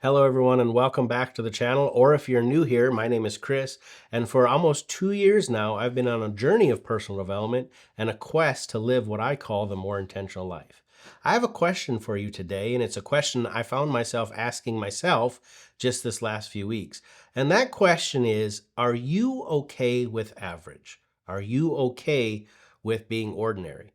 Hello, everyone, and welcome back to the channel. Or if you're new here, my name is Chris, and for almost 2 years now, I've been on a journey of personal development and a quest to live what I call the more intentional life. I have a question for you today, and it's a question I found myself asking myself just this last few weeks. And that question is, are you okay with average? Are you okay with being ordinary?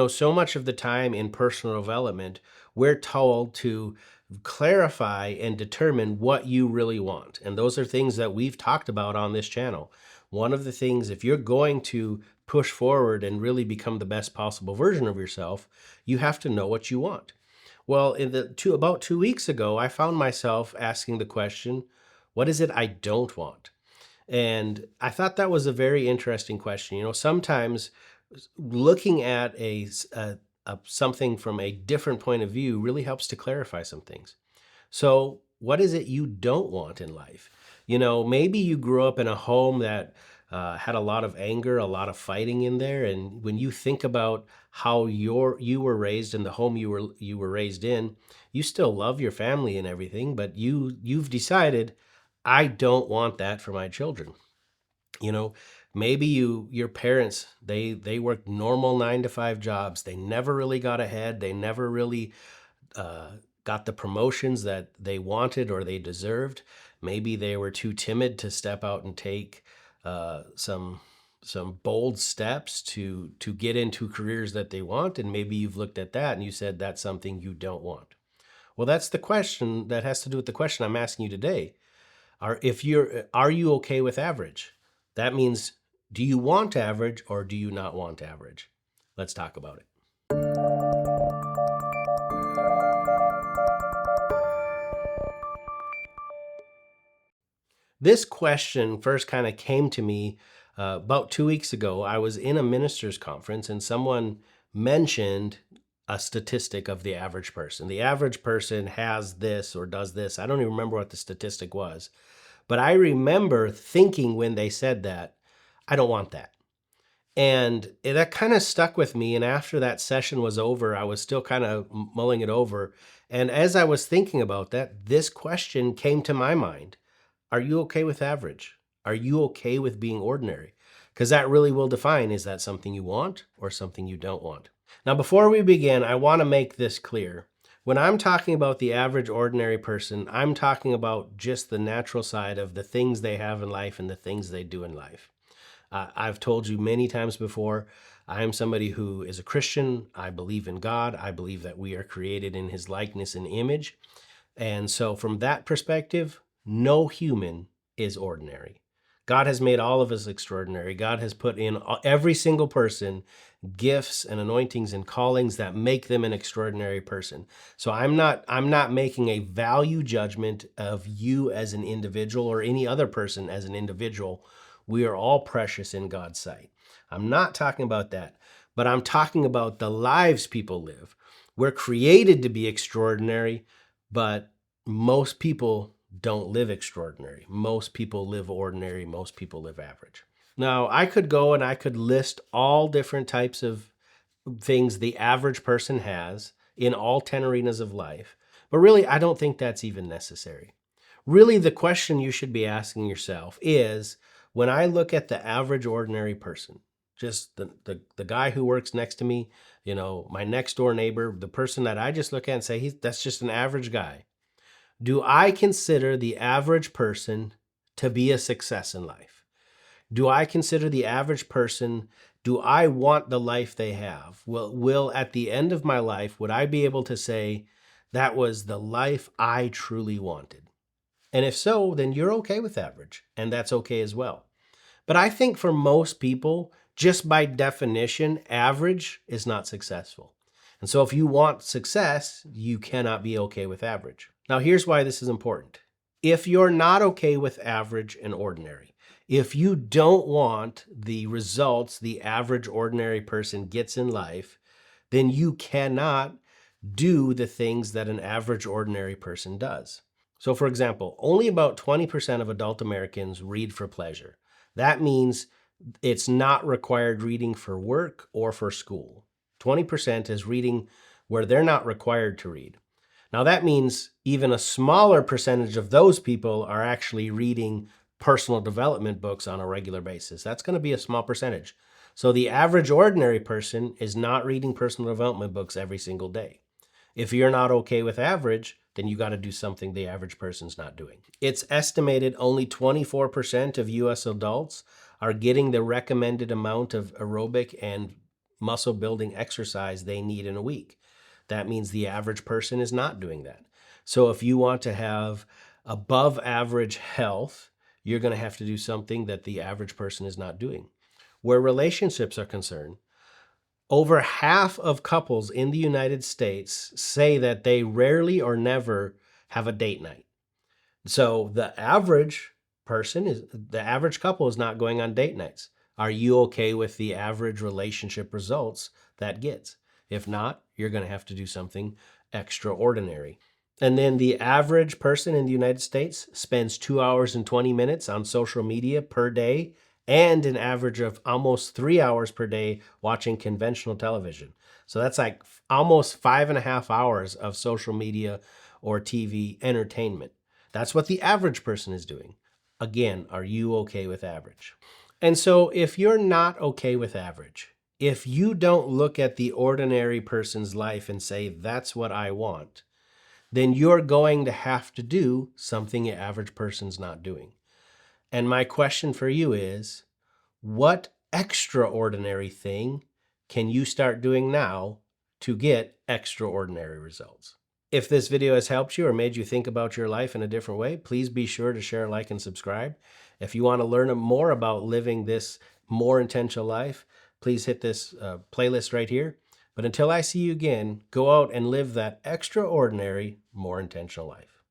So much of the time in personal development, we're told to clarify and determine what you really want. And those are things that we've talked about on this channel. One of the things, if you're going to push forward and really become the best possible version of yourself, you have to know what you want. Well, about 2 weeks ago, I found myself asking the question, what is it I don't want? And I thought that was a very interesting question. Sometimes looking at something from a different point of view really helps to clarify some things. So, what is it you don't want in life? Maybe you grew up in a home that had a lot of anger, a lot of fighting in there, and when you think about how you were raised in the home you were raised in, you still love your family and everything, but you've decided, I don't want that for my children. You know, maybe your parents, they worked normal 9 to 5 jobs. They never really got ahead. They never really got the promotions that they wanted or they deserved. Maybe they were too timid to step out and take some bold steps to get into careers that they want. And maybe you've looked at that and you said that's something you don't want. Well, that's the question that has to do with the question I'm asking you today. Are you okay with average? That means, do you want average or do you not want average? Let's talk about it. This question first kind of came to me about 2 weeks ago. I was in a minister's conference and someone mentioned a statistic of the average person. The average person has this or does this. I don't even remember what the statistic was. But I remember thinking when they said that, I don't want that. And that kind of stuck with me. And after that session was over, I was still kind of mulling it over. And as I was thinking about that, this question came to my mind. Are you okay with average? Are you okay with being ordinary? Because that really will define, is that something you want or something you don't want? Now, before we begin, I want to make this clear. When I'm talking about the average ordinary person, I'm talking about just the natural side of the things they have in life and the things they do in life. I've told you many times before, I am somebody who is a Christian. I believe in God. I believe that we are created in his likeness and image. And so from that perspective, no human is ordinary. God has made all of us extraordinary. God has put in every single person gifts and anointings and callings that make them an extraordinary person. So I'm not making a value judgment of you as an individual or any other person as an individual. We are all precious in God's sight. I'm not talking about that, but I'm talking about the lives people live. We're created to be extraordinary, but most people don't live extraordinary. Most people live ordinary. Most people live average. Now, I could go and I could list all different types of things the average person has in all 10 arenas of life, but really, I don't think that's even necessary. Really, the question you should be asking yourself is, when I look at the average ordinary person, just the guy who works next to me, my next door neighbor, the person that I just look at and say, that's just an average guy. Do I consider the average person to be a success in life? Do I consider the average person, do I want the life they have? Will at the end of my life, would I be able to say, that was the life I truly wanted? And if so, then you're okay with average, and that's okay as well. But I think for most people, just by definition, average is not successful. And so if you want success, you cannot be okay with average. Now, here's why this is important. If you're not okay with average and ordinary, if you don't want the results the average ordinary person gets in life, then you cannot do the things that an average ordinary person does. So for example, only about 20% of adult Americans read for pleasure. That means it's not required reading for work or for school. 20% is reading where they're not required to read. Now, that means even a smaller percentage of those people are actually reading personal development books on a regular basis. That's going to be a small percentage. So the average ordinary person is not reading personal development books every single day. If you're not okay with average, then you got to do something the average person's not doing. It's estimated only 24% of US adults are getting the recommended amount of aerobic and muscle building exercise they need in a week. That means the average person is not doing that. So if you want to have above average health, you're going to have to do something that the average person is not doing. Where relationships are concerned, over half of couples in the United States say that they rarely or never have a date night. So the average the average couple is not going on date nights. Are you okay with the average relationship results that gets? If not, you're going to have to do something extraordinary. And then the average person in the United States spends 2 hours and 20 minutes on social media per day and an average of almost 3 hours per day watching conventional television. So that's like almost 5.5 hours of social media or TV entertainment. That's what the average person is doing. Again, are you okay with average? And so if you're not okay with average, if you don't look at the ordinary person's life and say, that's what I want, then you're going to have to do something the average person's not doing. And my question for you is, what extraordinary thing can you start doing now to get extraordinary results? If this video has helped you or made you think about your life in a different way, please be sure to share, like, and subscribe. If you want to learn more about living this more intentional life, please hit this playlist right here. But until I see you again, go out and live that extraordinary, more intentional life.